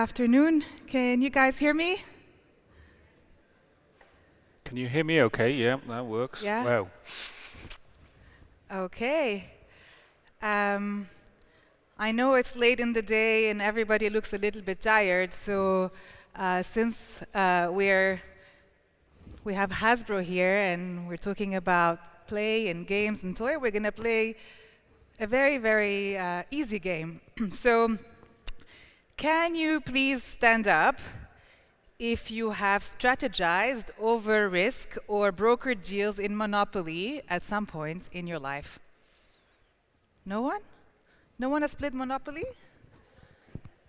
afternoon. Can you guys hear me? Can you hear me okay? Yeah, that works. Yeah? Wow. Okay. Um, I know it's late in the day and everybody looks a little bit tired, so since we have Hasbro here and we're talking about play and games and toy, we're going to play a very, very easy game. So, can you please stand up if you have strategized over risk or brokered deals in Monopoly at some point in your life? No one? No one has played Monopoly?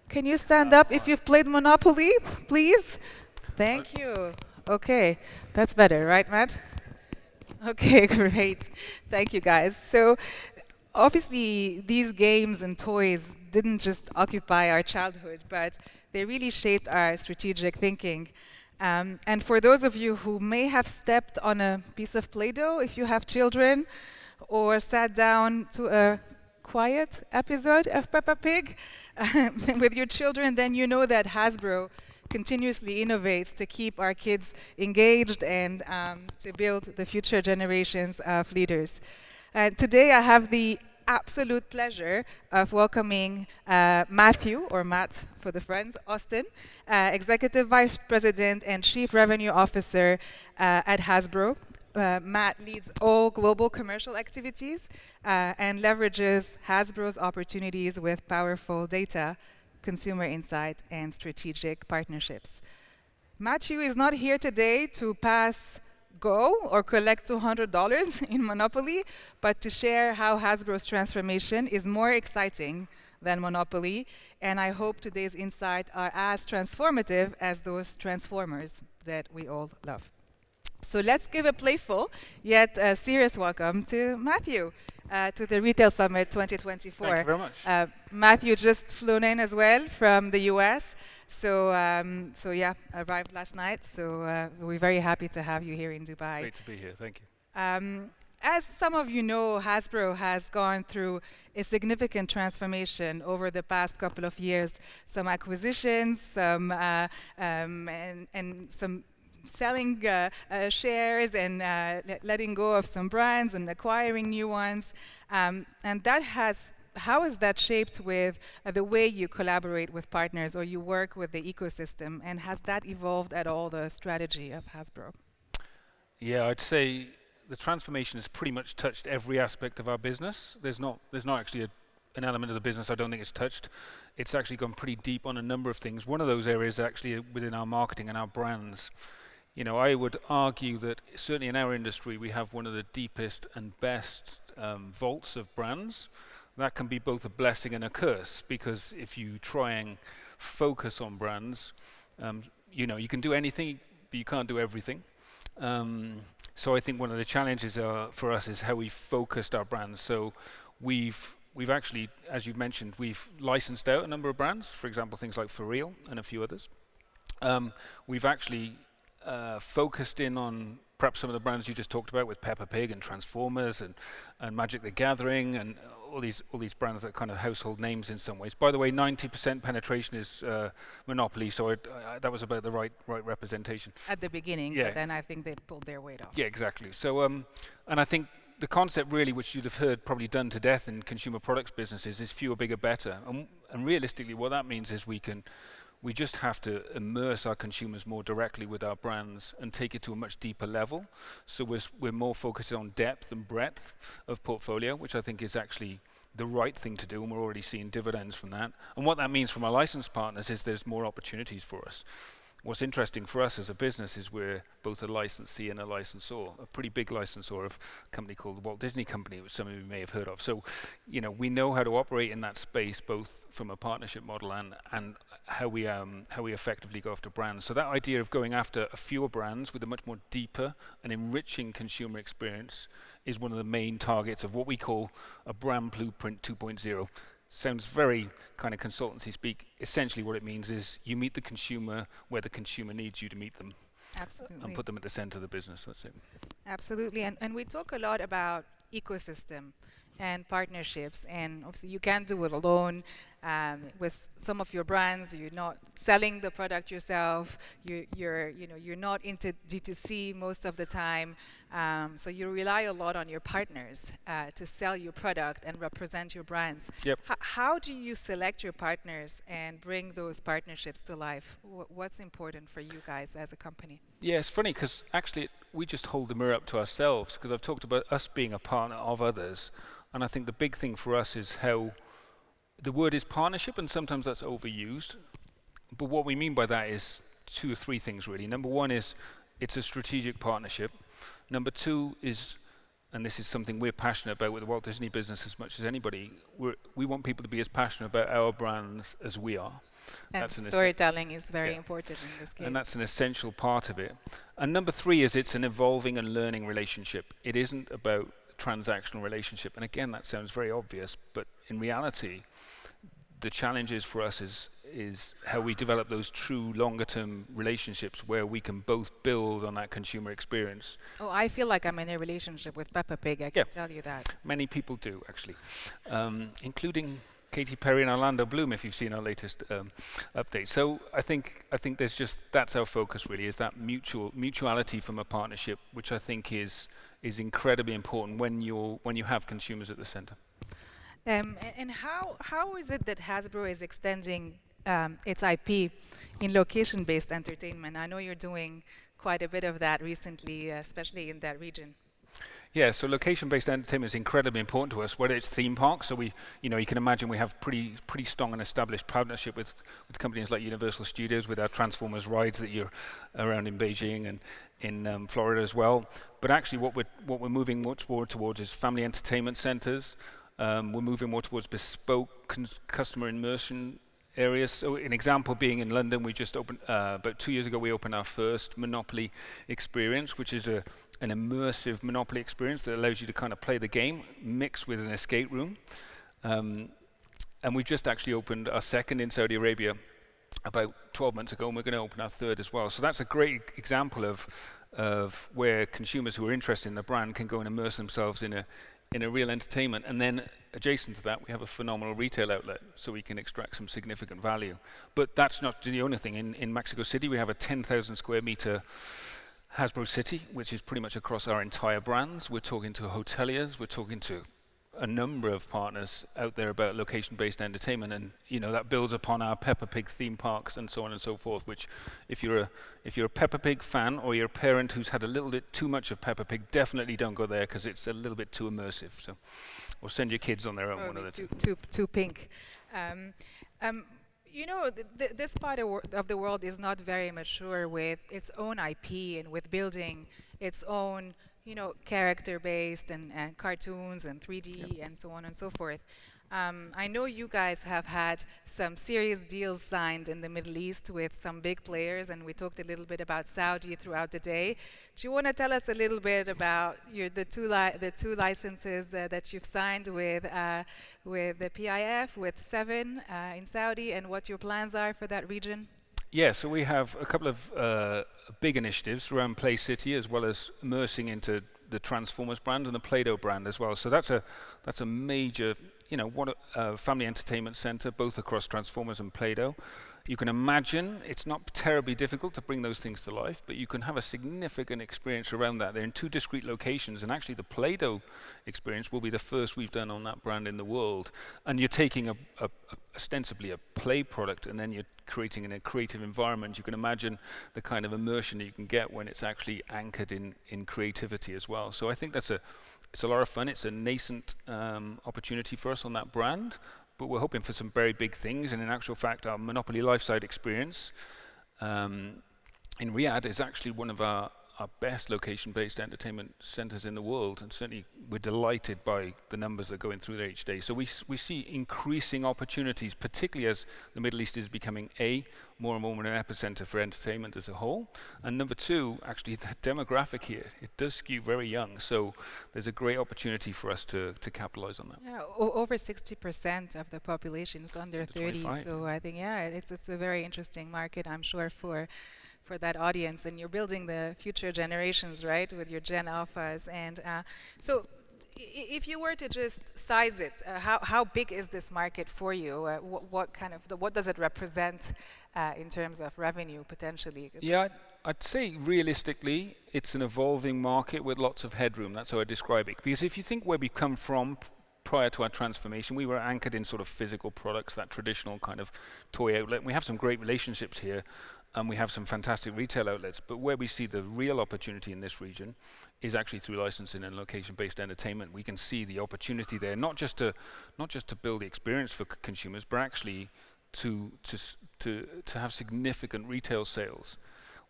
Can you stand up if you've played Monopoly, please? Thank you. Okay, that's better, right, Matt? Okay, great. Thank you, guys. So, obviously, these games and toys didn't just occupy our childhood, but they really shaped our strategic thinking. And for those of you who may have stepped on a piece of Play-Doh, if you have children, or sat down to a quiet episode of Peppa Pig with your children, then you know that Hasbro continuously innovates to keep our kids engaged and to build the future generations of leaders. Today I have the absolute pleasure of welcoming Matthew, or Matt for the friends, Austin, Executive Vice President and Chief Revenue Officer at Hasbro. Matt leads all global commercial activities and leverages Hasbro's opportunities with powerful data, consumer insight, and strategic partnerships. Matthew is not here today to pass go or collect $200 in Monopoly, but to share how Hasbro's transformation is more exciting than Monopoly. And I hope today's insights are as transformative as those transformers that we all love. So let's give a playful yet serious welcome to Matthew to the Retail Summit 2024. Thank you very much. Matthew just flown in as well from the US. So yeah, arrived last night. So we're very happy to have you here in Dubai. Great to be here. Thank you. As some of you know, Hasbro has gone through a significant transformation over the past couple of years. Some acquisitions, and some selling shares and letting go of some brands and acquiring new ones. And how has that shaped with the way you collaborate with partners or you work with the ecosystem? And has that evolved at all, the strategy of Hasbro? Yeah, I'd say the transformation has pretty much touched every aspect of our business. There's not actually an element of the business I don't think it's touched. It's actually gone pretty deep on a number of things. One of those areas actually within our marketing and our brands. You know, I would argue that certainly in our industry we have one of the deepest and best vaults of brands. That can be both a blessing and a curse, because if you try and focus on brands, you know, you can do anything, but you can't do everything. So I think one of the challenges for us is how we focused our brands. So we've actually, as you've mentioned, we've licensed out a number of brands, for example, things like For Real and a few others. We've actually focused in on perhaps some of the brands you just talked about with Peppa Pig and Transformers and Magic the Gathering and all these brands that are kind of household names in some ways. By the way, 90% penetration is Monopoly, so that was about the right representation. At the beginning, Yeah. but then I think they pulled their weight off. Yeah, exactly. So, and I think the concept really, which you'd have heard probably done to death in consumer products businesses, is fewer, bigger, better. And realistically, what that means is we just have to immerse our consumers more directly with our brands and take it to a much deeper level. So we're more focused on depth and breadth of portfolio, which I think is actually the right thing to do, and we're already seeing dividends from that. And what that means from our license partners is there's more opportunities for us. What's interesting for us as a business is we're both a licensee and a licensor, a pretty big licensor of a company called the Walt Disney Company, which some of you may have heard of. So, you know, we know how to operate in that space, both from a partnership model and how we effectively go after brands. So that idea of going after a fewer brands with a much more deeper and enriching consumer experience is one of the main targets of what we call a brand blueprint 2.0. Sounds very kind of consultancy speak. Essentially what it means is you meet the consumer where the consumer needs you to meet them. Absolutely. And put them at the center of the business. That's it. Absolutely. And we talk a lot about ecosystem and partnerships, and obviously you can't do it alone. with some of your brands, you're not selling the product yourself. You're not into D2C most of the time. So you rely a lot on your partners to sell your product and represent your brands. Yep. How do you select your partners and bring those partnerships to life? What's important for you guys as a company? Yeah, it's funny because actually we just hold the mirror up to ourselves, because I've talked about us being a partner of others, and I think the big thing for us is how the word is partnership, and sometimes that's overused. But what we mean by that is two or three things really. Number one is it's a strategic partnership. Number two is, and this is something we're passionate about with the Walt Disney business as much as anybody, we want people to be as passionate about our brands as we are. And storytelling is very important in this case. And that's an essential part of it. And number three is it's an evolving and learning relationship. It isn't about transactional relationship. And again, that sounds very obvious, but in reality, the challenges for us is how we develop those true longer-term relationships where we can both build on that consumer experience. Oh, I feel like I'm in a relationship with Peppa Pig, I can tell you that. Many people do, actually, including Katy Perry and Orlando Bloom, if you've seen our latest update. So I think there's just, that's our focus really, is that mutuality from a partnership, which I think is incredibly important when you have consumers at the center. And how is it that Hasbro is extending its IP in location-based entertainment? I know you're doing quite a bit of that recently, especially in that region. Yeah, so location-based entertainment is incredibly important to us, whether it's theme parks. So you can imagine we have pretty strong and established partnership with companies like Universal Studios, with our Transformers rides that you're around in Beijing and in Florida as well. But actually, what we're moving much more towards is family entertainment centers. We're moving more towards bespoke customer immersion areas. So an example being in London, we just opened, about 2 years ago, we opened our first Monopoly experience, which is an immersive Monopoly experience that allows you to kind of play the game mixed with an escape room. And we just actually opened our second in Saudi Arabia about 12 months ago, and we're going to open our third as well. So that's a great example of where consumers who are interested in the brand can go and immerse themselves in a real entertainment. And then adjacent to that, we have a phenomenal retail outlet, so we can extract some significant value. But that's not the only thing. In Mexico City, we have a 10,000 square meter Hasbro City, which is pretty much across our entire brands. We're talking to hoteliers, we're talking to a number of partners out there about location-based entertainment, and that builds upon our Peppa Pig theme parks and so on and so forth. Which, if you're a Peppa Pig fan, or you're a parent who's had a little bit too much of Peppa Pig, definitely don't go there because it's a little bit too immersive. So, or send your kids on their own. One of the too pink. This part of the world is not very mature with its own IP and with building its own character-based and cartoons and 3D and so on and so forth. I know you guys have had some serious deals signed in the Middle East with some big players, and we talked a little bit about Saudi throughout the day. Do you want to tell us a little bit about the two licenses that you've signed with the PIF, with Seven in Saudi, and what your plans are for that region? Yeah, so we have a couple of big initiatives around Play City, as well as immersing into the Transformers brand and the Play-Doh brand as well. So that's a major, family entertainment center, both across Transformers and Play-Doh. You can imagine it's not terribly difficult to bring those things to life, but you can have a significant experience around that. They're in two discrete locations, and actually the Play-Doh experience will be the first we've done on that brand in the world. And you're taking ostensibly a play product, and then you're creating in a creative environment. You can imagine the kind of immersion that you can get when it's actually anchored in creativity as well. So I think it's a lot of fun. It's a nascent opportunity for us on that brand, but we're hoping for some very big things. And in actual fact, our Monopoly Lifeside experience in Riyadh is actually one of our best location-based entertainment centers in the world, and certainly we're delighted by the numbers that are going through there each day. So we see increasing opportunities, particularly as the Middle East is becoming more and more an epicenter for entertainment as a whole. And number two, actually the demographic here, it does skew very young, so there's a great opportunity for us to capitalize on that. Yeah, over 60% of the population is under 30, 25. So I think, it's a very interesting market, I'm sure, for that audience, and you're building the future generations, right, with your Gen Alphas. And so if you were to just size it, how big is this market for you? What does it represent in terms of revenue potentially? Yeah, I'd say realistically, it's an evolving market with lots of headroom. That's how I describe it. Because if you think where we've come from prior to our transformation, we were anchored in sort of physical products, that traditional kind of toy outlet. We have some great relationships here, and we have some fantastic retail outlets. But where we see the real opportunity in this region is actually through licensing and location-based entertainment. We can see the opportunity there, not just to build the experience for consumers, but actually to have significant retail sales.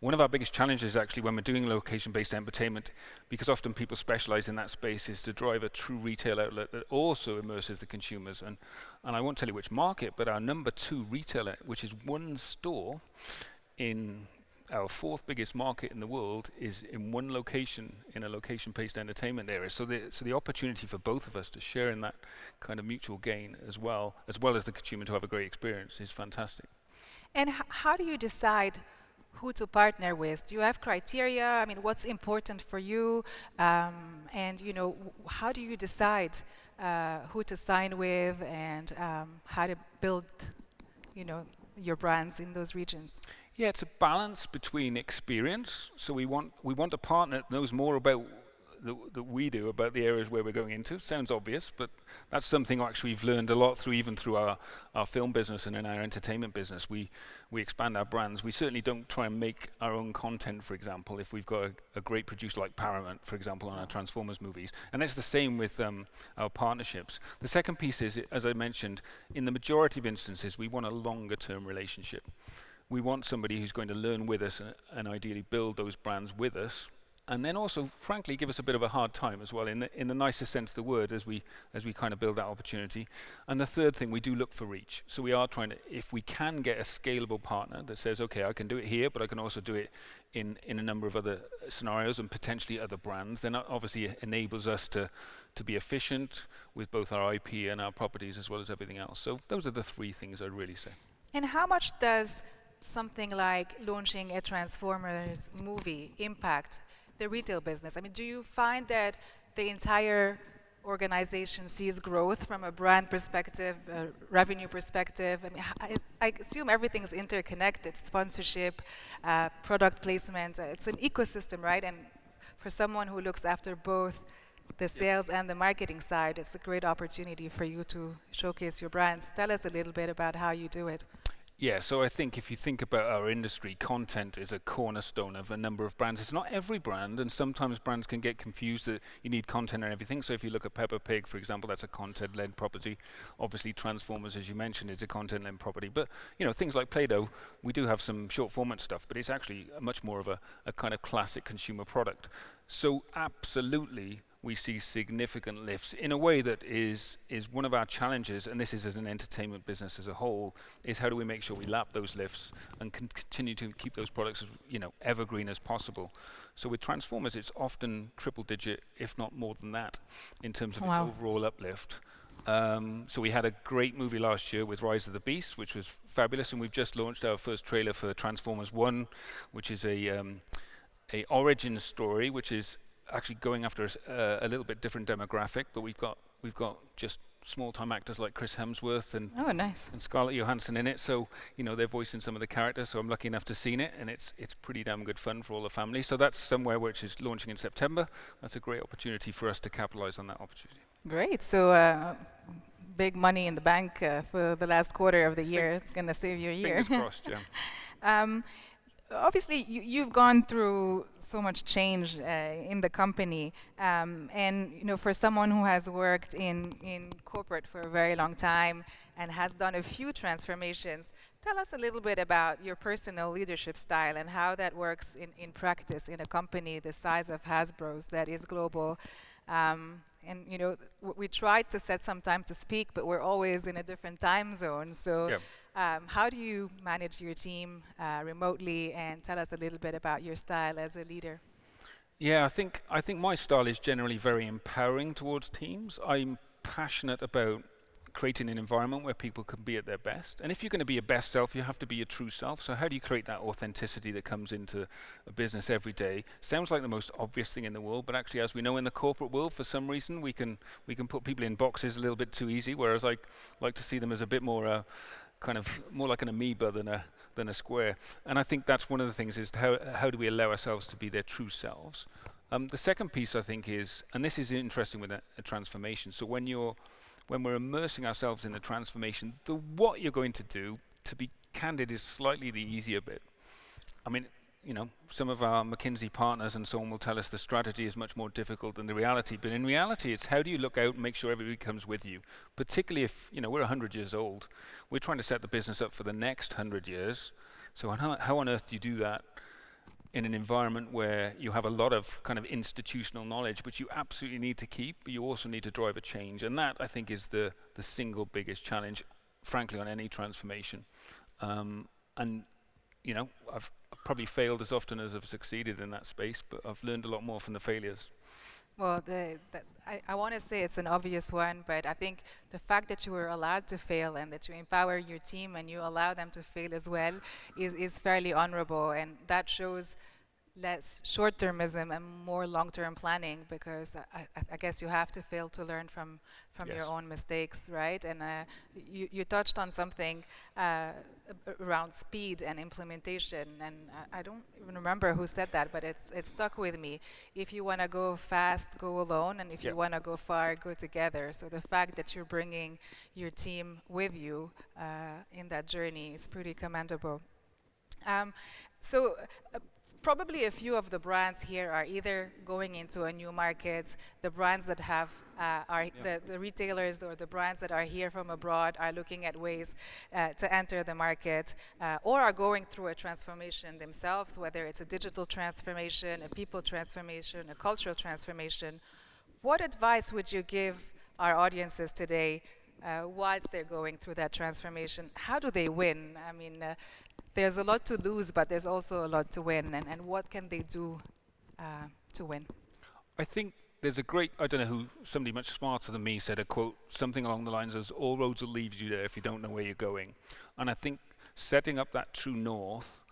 One of our biggest challenges actually when we're doing location-based entertainment, because often people specialize in that space, is to drive a true retail outlet that also immerses the consumers. And I won't tell you which market, but our number 2 retailer, which is one store in our 4th biggest market in the world, is in one location, in a location-based entertainment area. So the opportunity for both of us to share in that kind of mutual gain as well as the consumer to have a great experience is fantastic. And how do you decide who to partner with? Do you have criteria? I mean, what's important for you? And how do you decide who to sign with and how to build, your brands in those regions? Yeah, it's a balance between experience. So we want a partner that knows more about that we do about the areas where we're going into. Sounds obvious, but that's something actually we've learned a lot even through our film business and in our entertainment business. We expand our brands. We certainly don't try and make our own content, for example, if we've got a great producer like Paramount, for example, on our Transformers movies. And it's the same with our partnerships. The second piece is, as I mentioned, in the majority of instances, we want a longer term relationship. We want somebody who's going to learn with us and ideally build those brands with us, and then also, frankly, give us a bit of a hard time as well, in the nicest sense of the word, as we kind of build that opportunity. And the third thing, we do look for reach. So we are trying to, if we can get a scalable partner that says, okay, I can do it here, but I can also do it in a number of other scenarios and potentially other brands, then that obviously enables us to be efficient with both our IP and our properties as well as everything else. So those are the 3 things I'd really say. And how much does something like launching a Transformers movie impact the retail business? I mean, do you find that the entire organization sees growth from a brand perspective, a revenue perspective? I mean, I assume everything is interconnected, sponsorship, product placement. It's an ecosystem, right? And for someone who looks after both the sales and the marketing side, it's a great opportunity for you to showcase your brands. Tell us a little bit about how you do it. Yeah, so I think if you think about our industry, content is a cornerstone of a number of brands. It's not every brand, and sometimes brands can get confused that you need content and everything. So if you look at Peppa Pig, for example, that's a content-led property. Obviously, Transformers, as you mentioned, is a content-led property. But things like Play-Doh, we do have some short-format stuff, but it's actually much more of a kind of classic consumer product. So absolutely, we see significant lifts in a way that is one of our challenges, and this is as an entertainment business as a whole, is how do we make sure we lap those lifts and continue to keep those products as evergreen as possible. So with Transformers, it's often triple digit, if not more than that, in terms of its overall uplift. So we had a great movie last year with Rise of the Beast, which was fabulous, and we've just launched our first trailer for Transformers 1, which is a origin story, which is actually going after a little bit different demographic, but we've got just small-time actors like Chris Hemsworth and Scarlett Johansson in it, so they're voicing some of the characters. So I'm lucky enough to seen it, and it's pretty damn good fun for all the family. So that's somewhere which is launching in September. That's a great opportunity for us to capitalize on that opportunity. Great. So big money in the bank for the last quarter of the year. It's going to save you a year. Fingers crossed, yeah. Obviously, you've gone through so much change in the company, and for someone who has worked in corporate for a very long time and has done a few transformations, tell us a little bit about your personal leadership style and how that works in practice in a company the size of Hasbro's that is global. And we tried to set some time to speak, but we're always in a different time zone. So. Yep. How do you manage your team remotely, and tell us a little bit about your style as a leader? Yeah, I think my style is generally very empowering towards teams. I'm passionate about creating an environment where people can be at their best. And if you're going to be your best self, you have to be your true self. So how do you create that authenticity that comes into a business every day? Sounds like the most obvious thing in the world, but actually, as we know in the corporate world, for some reason, we can put people in boxes a little bit too easy, whereas I like to see them as a bit more kind of more like an amoeba than a square. And I think that's one of the things is how do we allow ourselves to be their true selves? The second piece I think is, and this is interesting with a transformation. So when we're immersing ourselves in a transformation, what you're going to do, to be candid, is slightly the easier bit. I mean, some of our McKinsey partners and so on will tell us the strategy is much more difficult than the reality. But in reality, it's how do you look out and make sure everybody comes with you? Particularly if, we're 100 years old. We're trying to set the business up for the next 100 years. So how on earth do you do that in an environment where you have a lot of kind of institutional knowledge, which you absolutely need to keep, but you also need to drive a change? And that, I think, is the single biggest challenge, frankly, on any transformation. I've probably failed as often as I've succeeded in that space, but I've learned a lot more from the failures. Well, I want to say it's an obvious one, but I think the fact that you were allowed to fail and that you empower your team and you allow them to fail as well is fairly honorable, and that shows less short-termism and more long-term planning, because I guess you have to fail to learn from Yes. your own mistakes, right? And you touched on something around speed and implementation, and I don't even remember who said that, but it stuck with me. If you want to go fast, go alone, and if you want to go far, go together. So the fact that you're bringing your team with you in that journey is pretty commendable. Probably a few of the brands here are either going into a new market, the brands that have the retailers or the brands that are here from abroad are looking at ways to enter the market, or are going through a transformation themselves, whether it's a digital transformation, a people transformation, a cultural transformation. What advice would you give our audiences today whilst they're going through that transformation? How do they win? I mean, there's a lot to lose, but there's also a lot to win. And what can they do to win? I think there's a great, I don't know who, somebody much smarter than me said a quote, something along the lines of, all roads will lead you there if you don't know where you're going. And I think setting up that true north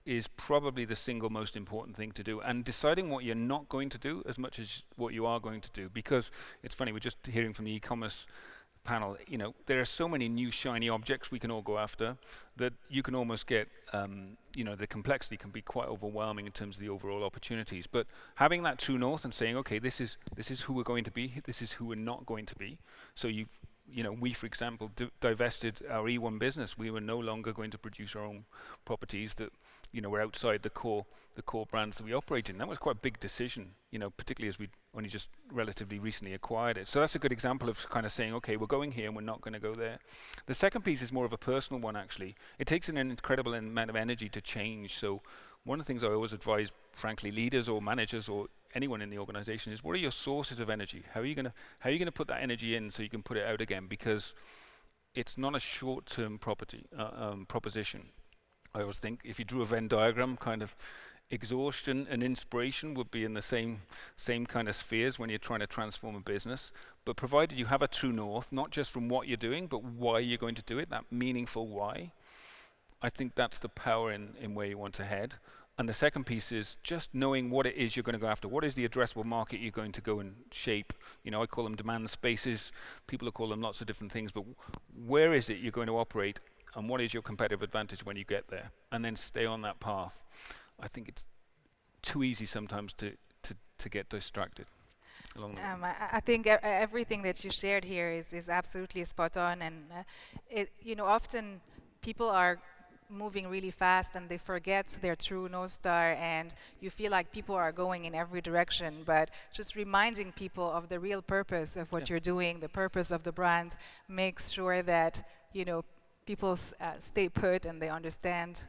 is probably the single most important thing to do, and deciding what you're not going to do as much as what you are going to do. Because it's funny, we're just hearing from the e-commerce panel, there are so many new shiny objects we can all go after that you can almost get, the complexity can be quite overwhelming in terms of the overall opportunities. But having that true north and saying, okay, this is who we're going to be, this is who we're not going to be. So we, for example, divested our E1 business. We were no longer going to produce our own properties that, were outside the core brands that we operate in. That was quite a big decision, particularly as we only just relatively recently acquired it. So that's a good example of kind of saying, okay, we're going here and we're not going to go there. The second piece is more of a personal one, actually. It takes an incredible amount of energy to change. So one of the things I always advise, frankly, leaders or managers or anyone in the organization is, what are your sources of energy? How are you going to put that energy in so you can put it out again? Because it's not a short-term proposition. I always think if you drew a Venn diagram, kind of exhaustion and inspiration would be in the same kind of spheres when you're trying to transform a business. But provided you have a true north, not just from what you're doing, but why you're going to do it, that meaningful why, I think that's the power in where you want to head. And the second piece is just knowing what it is you're going to go after. What is the addressable market you're going to go and shape? I call them demand spaces. People call them lots of different things. But where is it you're going to operate? And what is your competitive advantage when you get there? And then stay on that path. I think it's too easy sometimes to get distracted along the way. I think everything that you shared here is absolutely spot on. And often people are moving really fast and they forget their true North Star, and you feel like people are going in every direction. But just reminding people of the real purpose of what you're doing, the purpose of the brand, makes sure that people stay put and they understand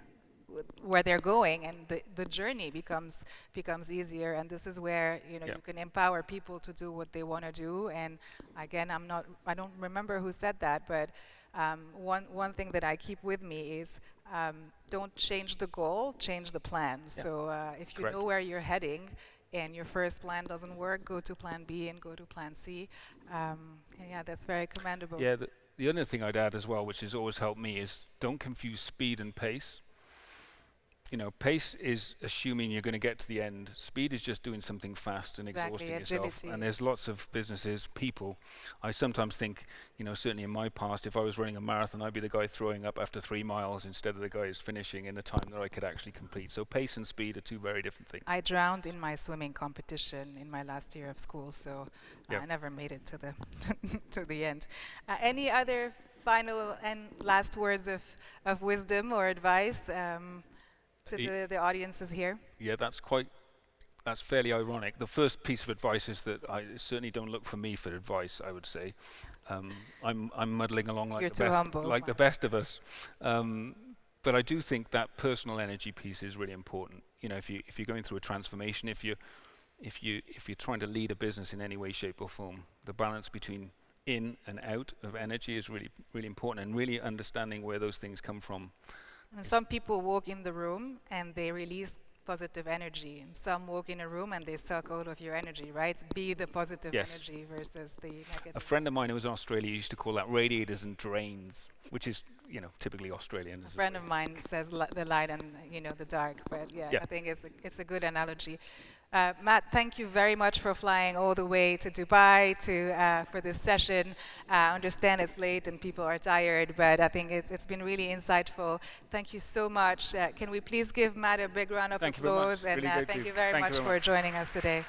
where they're going, and the journey becomes easier. And this is where you can empower people to do what they want to do. And again, I don't remember who said that, but one thing that I keep with me is don't change the goal, change the plan. So if you know where you're heading and your first plan doesn't work, go to plan B and go to plan C. And that's very commendable. Yeah, The other thing I'd add as well, which has always helped me, is don't confuse speed and pace. You know, pace is assuming you're going to get to the end. Speed is just doing something fast and exhausting yourself. And there's lots of businesses, people. I sometimes think, you know, certainly in my past, if I was running a marathon, I'd be the guy throwing up after 3 miles instead of the guy who's finishing in the time that I could actually complete. So pace and speed are two very different things. I drowned in my swimming competition in my last year of school, so I never made it to the to the end. Any other final and last words of wisdom or advice? To the audiences here? Yeah, that's fairly ironic. The first piece of advice is that I certainly don't look for me for advice, I would say. I'm muddling along like the best of us. But I do think that personal energy piece is really important. You know, if you're going through a transformation, if you're trying to lead a business in any way, shape or form, the balance between in and out of energy is really, really important, and really understanding where those things come from. And some people walk in the room and they release positive energy, and some walk in a room and they suck all of your energy, right? Be the positive energy versus the negative. A friend of mine who was in Australia used to call that radiators and drains, which is, you know, typically Australian. A friend of mine says the light and, you know, the dark, but I think it's a good analogy. Matt, thank you very much for flying all the way to Dubai for this session. I understand it's late and people are tired, but I think it's been really insightful. Thank you so much. Can we please give Matt a big round of applause? And thank you very much for joining us today.